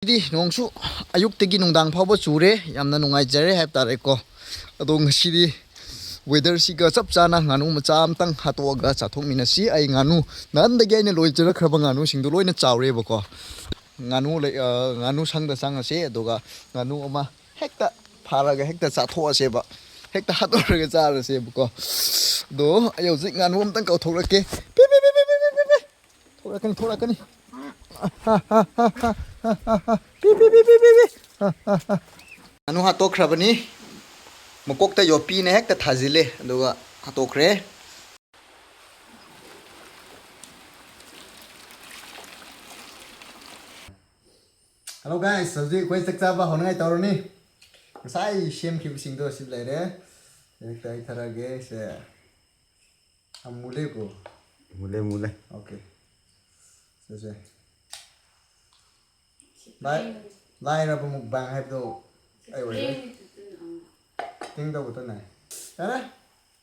ꯗꯤ ꯅꯣꯡꯁꯨ ꯑꯌꯨꯛꯇꯒꯤ ꯅꯨꯡꯗꯥꯡ ꯐꯥꯎꯕ ꯆꯨꯔꯦ ꯌꯥꯝꯅ ꯅꯨꯡꯉꯥꯏꯖꯔꯦ ꯍꯥꯏꯕ ꯇꯥꯔꯦꯀꯣ ꯑꯗꯣ ꯉꯁꯤꯗꯤ ꯋꯦꯗꯔꯁꯤꯒ ꯆꯞ ꯆꯥꯅ ꯉꯥꯅꯨ ꯃꯆꯥ ꯑꯃꯇꯪ ꯍꯥꯠꯇꯣꯛꯑꯒ ꯆꯥꯊꯣꯛꯃꯤꯟꯅꯁꯤ ꯑꯩ ꯉꯥꯅꯨ ꯅꯍꯥꯟꯗꯒꯤ ꯑꯩꯅ ꯂꯣꯏꯖꯔꯛꯈ꯭ꯔꯕ ꯉꯥꯅꯨꯁꯤꯡꯗꯣ ꯂꯣꯏꯅ ꯆꯥꯎꯔꯦꯕꯀꯣ ꯉꯥꯅꯨ ꯁꯪꯗ ꯆꯪꯉꯁꯦ ꯑꯗꯨꯒ ꯉꯥꯅꯨ ꯑꯃ ꯍꯦꯛꯇ ꯐꯥꯔꯒ ꯍꯦꯛꯇ ꯆꯥꯊꯣꯛꯑꯁꯦꯕ ꯍꯦꯛꯇ ꯍꯥꯠꯇꯣꯛꯔꯒ ꯆꯥꯔꯁꯦꯕꯀꯣ ꯑꯗꯣ ꯑꯩ ꯍꯧꯖꯤꯛ ꯉꯥꯅꯨ ꯑꯃꯇꯪ ꯀꯧꯊꯣꯛꯂꯛꯀꯦ ꯊꯣꯛꯂꯛꯀꯅꯤ ꯉꯥꯅꯨ ꯍꯥꯠꯇꯣꯛꯈ꯭ꯔꯕꯅꯤ ꯃꯀꯣꯛꯇ ꯌꯣꯠꯄꯤꯅ ꯍꯦꯛꯇ ꯊꯥꯖꯤꯜꯂꯦ ꯑꯗꯨꯒ ꯍꯥꯠꯇꯣꯛꯈ꯭ꯔꯦ ꯍꯜꯂꯣ ꯒꯥꯏꯁ ꯍꯧꯖꯤꯛ ꯑꯩꯈꯣꯏ ꯆꯥꯛ ꯆꯥꯕ ꯍꯧꯅꯉꯥꯏ ꯇꯧꯔꯅꯤ ꯉꯁꯥꯏ ꯁꯦꯝꯈꯤꯕꯁꯤꯡꯗꯣ ꯁꯤ ꯂꯩꯔꯦ ꯍꯦꯛꯇ ꯑꯩ ꯊꯔꯒꯦ ꯁꯦ ꯃꯨꯜꯂꯦꯀꯣ ꯃꯨꯜꯂꯦ ꯑꯣꯀꯦ ꯁꯦ ꯂꯥꯏꯔꯕ ꯃꯨꯛꯕꯥꯡ ꯍꯥꯏꯕꯗꯣ ꯑꯩ ꯑꯣꯏꯔꯦ ꯇꯤꯡ ꯇꯧꯕꯗꯅꯦ ꯌꯥꯔꯦ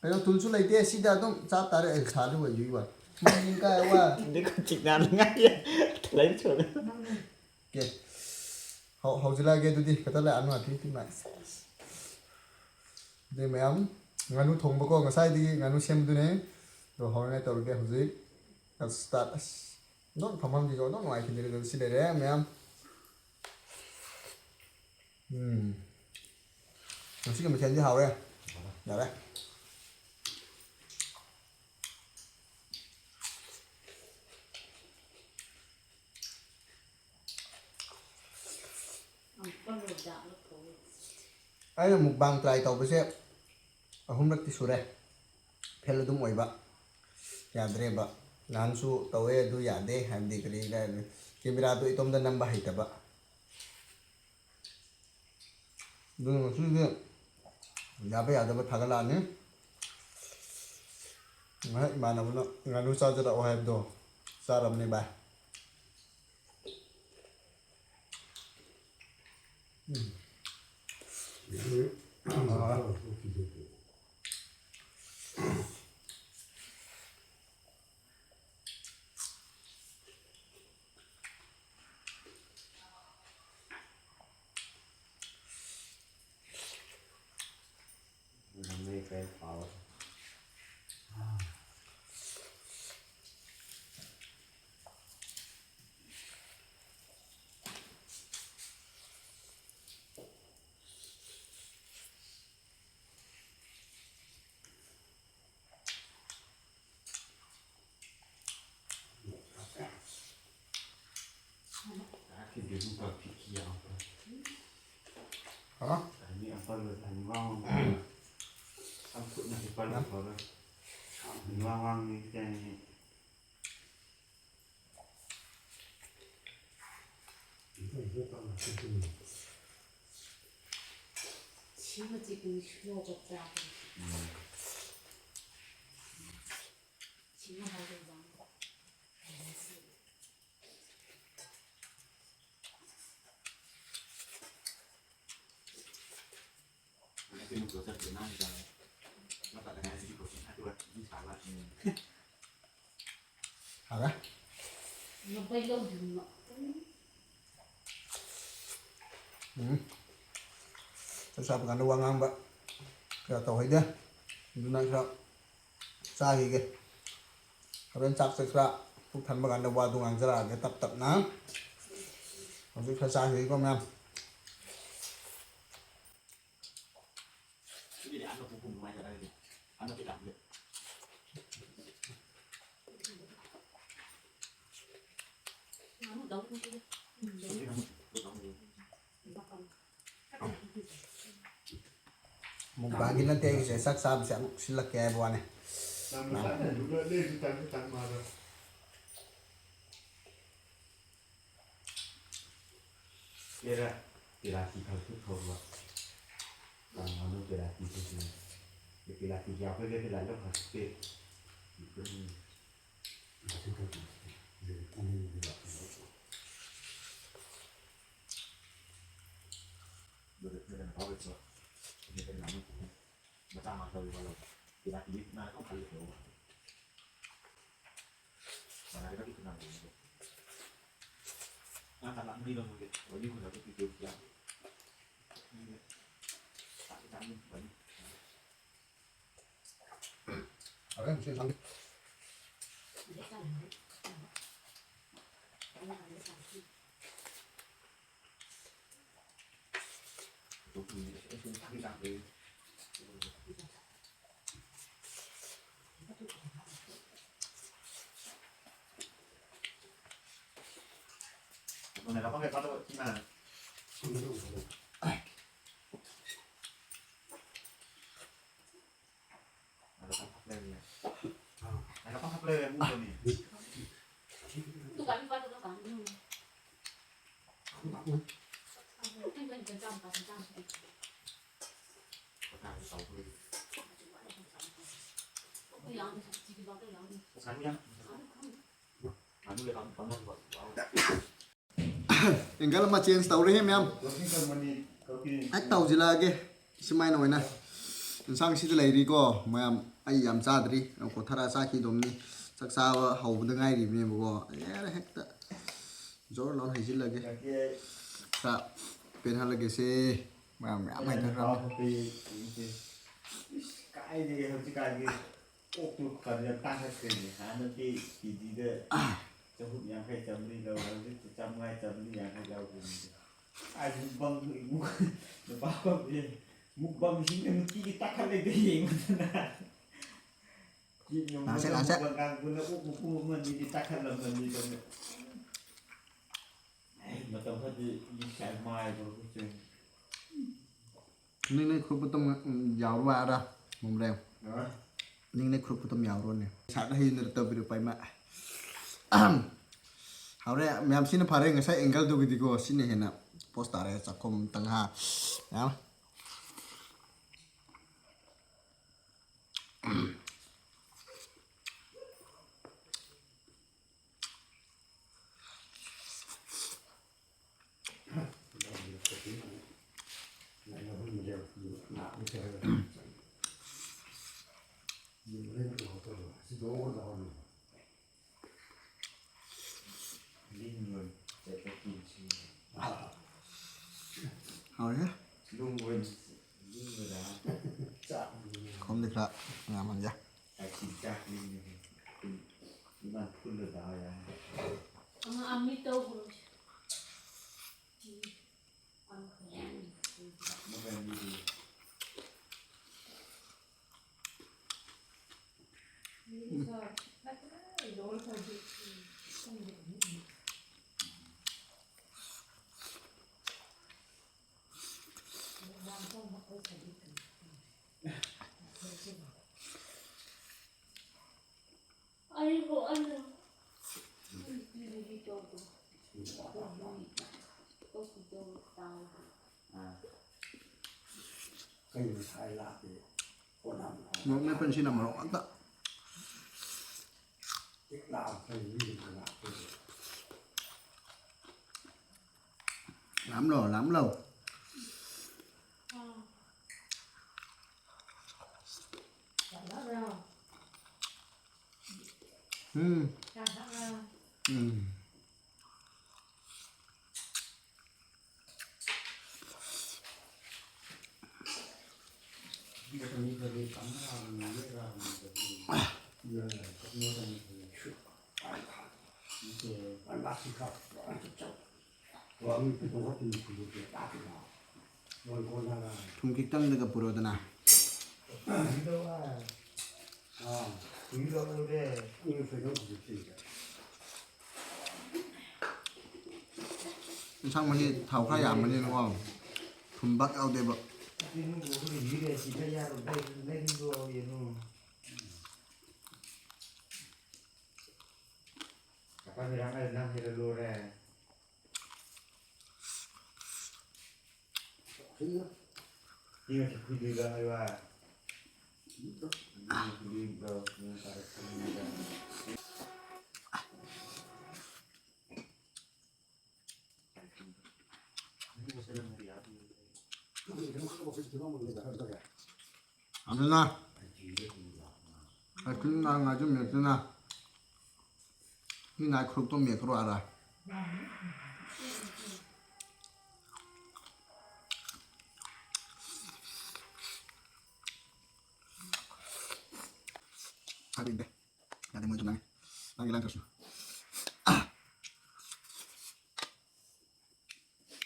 ꯀꯩꯅꯣ ꯇꯨꯜꯁꯨ ꯂꯩꯇꯦ ꯁꯤꯗ ꯑꯗꯨꯝ ꯆꯥꯞ ꯇꯥꯔꯦ ꯑꯩ ꯁꯥꯗꯨ ꯑꯣꯏꯖꯨꯏ ꯋꯥ ꯀꯥꯏ ꯋꯥ ꯀꯦ ꯍꯧꯖꯤꯜꯂꯛꯑꯒꯦ ꯑꯗꯨꯗꯤ ꯈꯛꯇ ꯂꯥꯛꯑꯅꯨ ꯑꯊꯤ ꯃꯥꯏ ꯑꯗꯩ ꯃꯌꯥꯝ ꯉꯥꯅꯨ ꯊꯣꯡꯕꯀꯣ ꯉꯁꯥꯏꯗꯒꯤ ꯉꯥꯅꯨ ꯁꯦꯝꯕꯗꯨꯅꯦ ꯑꯗꯣ ꯍꯧꯔꯉꯥꯏ ꯇꯧꯔꯒꯦ ꯍꯧꯖꯤꯛ ꯁ꯭ꯇꯥꯔꯠ ꯑꯁ ꯑꯗꯨꯝ ꯐꯝꯐꯝꯁꯤꯀꯣ ꯑꯗꯨꯝ ꯅꯨꯡꯉꯥꯏꯈꯤꯗꯦ ꯑꯗꯨ ꯁꯤ ꯂꯩꯔꯦ ꯃꯌꯥꯝ ꯉꯁꯤꯒꯤ ꯃꯊꯦꯜꯗꯤ ꯍꯥꯎꯔꯦ ꯌꯥꯔꯦ ꯑꯩꯅ ꯃꯨꯛꯕꯥꯡ ꯇ꯭ꯔꯥꯏ ꯇꯧꯕꯁꯦ ꯑꯍꯨꯝꯂꯛꯇꯤ ꯁꯨꯔꯦ ꯐꯦꯜ ꯑꯗꯨꯝ ꯑꯣꯏꯕ ꯌꯥꯗ꯭ꯔꯦꯕ ꯅꯍꯥꯟꯁꯨ ꯇꯧꯋꯦ ꯑꯗꯨ ꯌꯥꯗꯦ ꯍꯥꯏꯕꯗꯤ ꯀꯔꯤꯒꯤꯔ ꯀꯦꯃꯦꯔꯥꯗꯣ ꯏꯇꯣꯝꯗ ꯅꯝꯕ ꯍꯩꯇꯕ ꯑꯗꯨꯅ ꯉꯁꯤꯗꯤ ꯌꯥꯕ ꯌꯥꯗꯕ ꯊꯥꯒꯠꯂꯛꯑꯅꯤ ꯉꯥꯏꯍꯥꯛ ꯏꯃꯥꯟꯅꯕꯅ ꯉꯥꯅꯨ ꯆꯥꯖꯔꯛꯑꯣ ꯍꯥꯏꯕꯗꯣ ꯆꯥꯔꯕꯅꯤ ꯚꯥꯏ hả nó bay lâu thì nó sao kan uang ngamba kaya tau hide dunan sa sahi ge karen chak sekra phuk than bagan da wa du ngang jara ge tap tap na hojik kha sahi ko mem mukbangin nanti ay kasi sak sabi siya sila kaya buwan eh. Kira pirati kalau coba, kalau pirati itu sih, pirati siapa dia tidak ada pasti. Ngangkat lagi di dalam gitu. Ini udah video ya. Tak ditanggung banyak. Ada mesti sambil. O늘 apa kayak kalau gimana? Ada apa lagi ya? Ada apa lagi yang muncul nih? Itu kami pada tuh kan. Kan kan jam pas jam. Nah, tahu dulu. Oh yang ada sedikit banget yang. Sekarang yang anu le kamu bangun buat. Tinggal ma change tàu đấy em. Kopi kan mani kopi. Ách tàu gì là cái simai nói nè. Sang xí lấy đi co mà ai làm sao đi, nó có thara sa khi đom đi. Chắc sao hầu được ngay đi mình bảo cái này hết. Rồi nó hay xí là cái. Sa bên hàng là cái xe mà mẹ mày thật ra. Cái gì không chỉ cái gì. Ốc tu cần là tăng hết cái gì hả nó cái gì đó. Cho hút nhang hay chấm đi đâu nó chấm ngay chấm đi nhang hay đâu cũng ai cũng băng người muk nó bao cái mukbang sih kan kita takkan lagi yang mana kita mau mukbang guna mukbang di takkan lah ni tu macam tadi di mai tu tu Ninh khúc bút tôm giàu quá ra mồm đeo. Ninh khúc bút tôm giàu luôn nè. Sáng nay nó tập được phải mà. Hảo đấy, mẹ em xin phá ra ngay sai angle tu cái gì xin này hiện à post ra chắc không tăng ha, nhá. linh người để cho kim chi Hảo đấy. luôn quên linh người đã chạm Không được là làm ăn ra. ai chỉ chạm linh người nhưng mà phun được đào ya Ang ami to bro. Ang kaya. nó về đi Ay ko ano. Hindi to ko. Ko ko tao. cái người Thái là thì có nằm Nó mấy phần xin làm mà nó ăn tạ. cái nào cái gì là cái Lắm lâu. cái này cái cắm ra biết ra giờ có nhiều cái chuyện ai cả thì anh bác sĩ khác anh chụp chụp rồi cái công việc thì được đạt được rồi còn là Thùng tăng được bữa đó na. đâu à quý đâu đâu đấy nhưng phải có cái gì Sang mình đi thầu khai giảm mình đi đúng không? Thùng bắc ao đây bậc. cái nó có cái gì đấy chỉ thấy ra rồi đây lên rồi vậy nó apa ni ramai nang hira lore ini macam video dah ayah video yang tarik kamera ini mesti ada meriah 안 되나? 아, 그냥 아주 몇 되나? 이 나이 크롭도 몇 크로 알아? 사진인데 야 내가 좀 나게 나게 줬어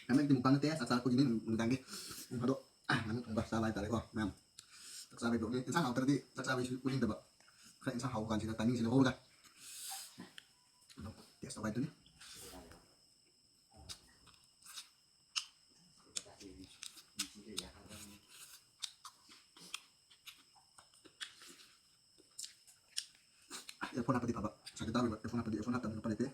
em tìm một con té sao cô nhìn mình đang cái họ độ ngắn không bật ra lại tại đây qua mềm thật ra về độ này sao học tới đi thật ra về cô nhìn tập bậc vậy sao học còn chỉ là tài năng chỉ là hô ra tiếp sau bài tôi earphone apa di bawah sakit tahu earphone apa di earphone apa lupa deh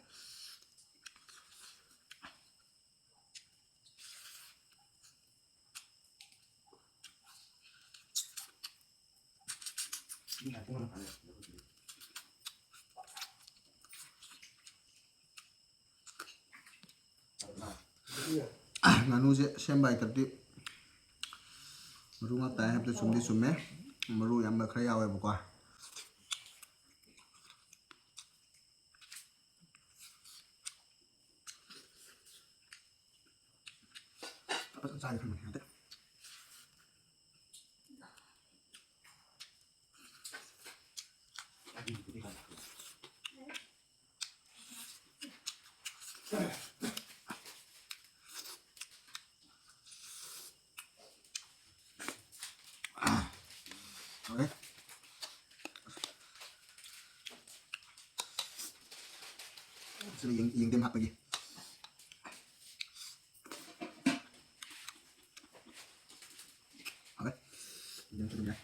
nganu xem bài tập đi maru ngata hay tu sum di summe maru yang bakra yawe buka apa selesai kan ada oke sini yang tim hak lagi oke yang kedua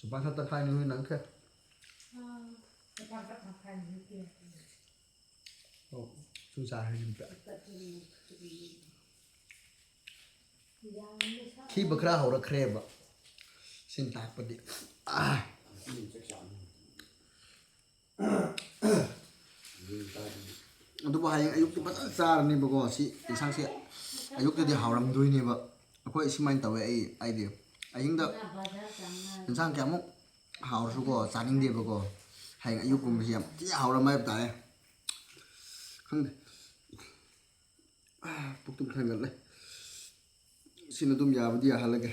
coba satu kali nih nang ke oh susah juga khi bậc ra hậu là khe bậc xin tạc bậc đi itu bahaya ayuk cepat asar nih beko si isang si ayuk jadi hauram dui nih bek aku isi main tahu ai dia aying dah isang kamu haur suko saning dia beko hay ayuk kum siam dia hauram mai betai không buk tum thay gần đây xin tum ya dia hal lagi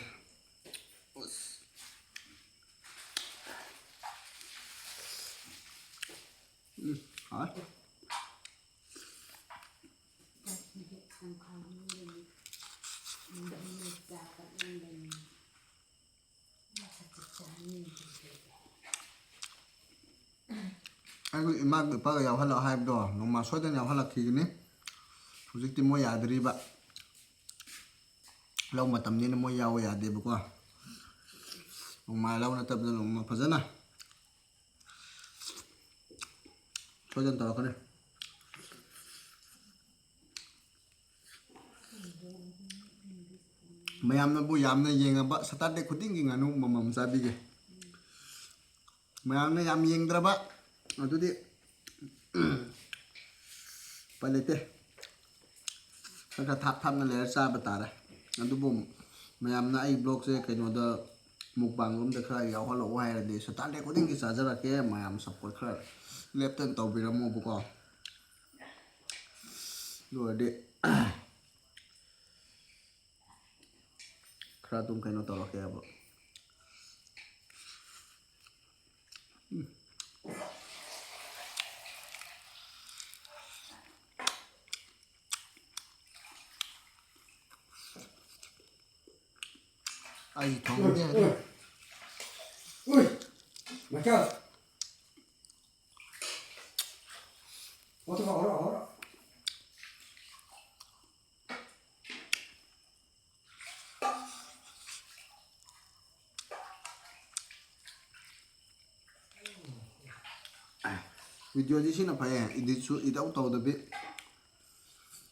hả anh imag được bao giờ hay là hai đồ nó mà số cho nhau hay là kỳ này phụ giúp tìm mua nhà đi bạn lâu mà tầm nhìn nó mua giàu nhà đi bữa qua mà lâu nó tập ra mà phải rất à số chân tàu cái này mayamna bu yamna yenga ba satade khutingi nganu mamam sabi ge mayamna yam yengdra ba adudi palete saka thap thap na le sa batara adu bum mayamna ai blog se kaino da mukbang rum da khra yaw halo hai ra de satade khutingi sa jara ke mayam support khra lepten to biramu bu ko lo de khra tum kaino to ke ba ai thong đi ui mà chơi 어떡하 어라 video gì xin là phải edit su edit auto da bi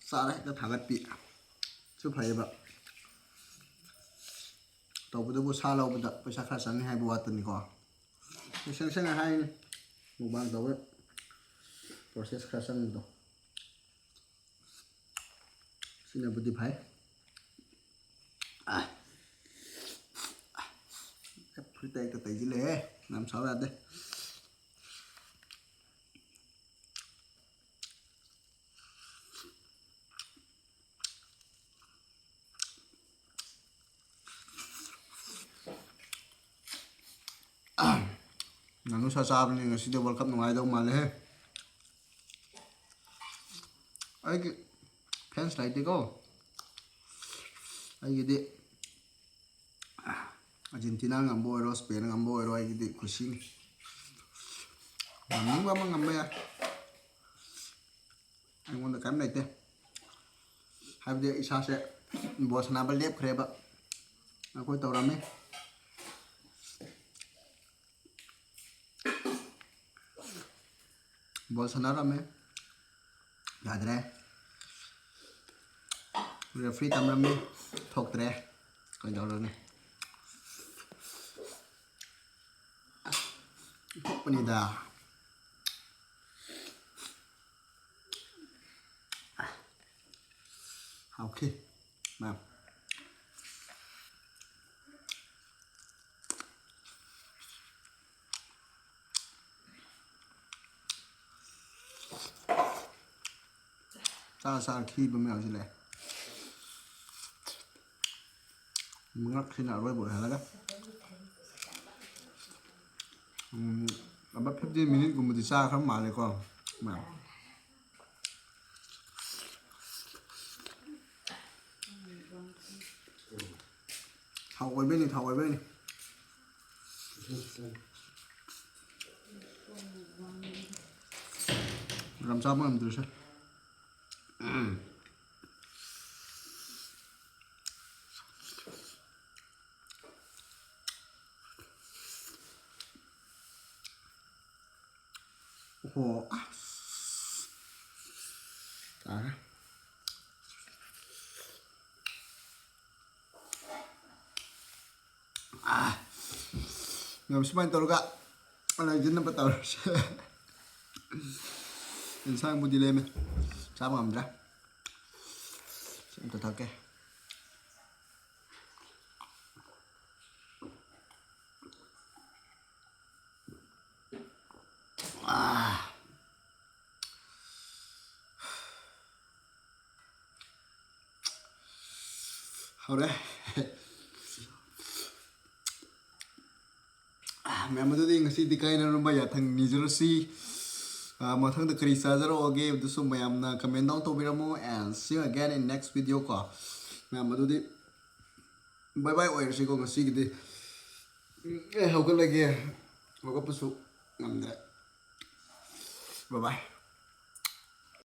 sa đấy ta thagat pi su phải ba tàu bu bu sa lo bu da paisa kha sang hai bu atun ko sang sang hai mu bang tàu process kha sang do xin là bu di phải tay cái tay chứ lẽ làm sao ra đây nganu sa sa bên này sẽ World Cup ngoài đâu mà lẽ ấy cái fans lại đi cô ấy cái đi Argentina ngambo ero Spain ngambo ero ay gidi kusin ngambo ba mang ngambo ya anh muốn được cái này thế hai bây giờ isa sẽ bỏ sana bal đẹp khre ba aku tàu rame bỏ sana rame याद रहे referee तम रमे ठोक रहे कोई दौड़ नहीं Panida. Okay, ma'am. Sa khi bơm mèo gì này, ngắt khi nào rồi buổi hả đó. About 15 minutes của mình xa khám mà lại còn mà thầu quay bên này làm sao mà làm được sao ồ à ngầm xí bánh tàu gạ anh này dính nó bắt tàu mình sang một đi lên mình sao mà ngầm ra xem thật cái hầu đấy mẹ mà tôi đi ngay đi cái nó bây giờ thằng New Jersey mà thằng được Chris Azaro game tôi xong mẹ em comment down to below and see you again in next video có mẹ mà tôi đi bye bye ơi sẽ có cái gì cái hậu cái này kia hậu cái bút ngầm đấy bye bye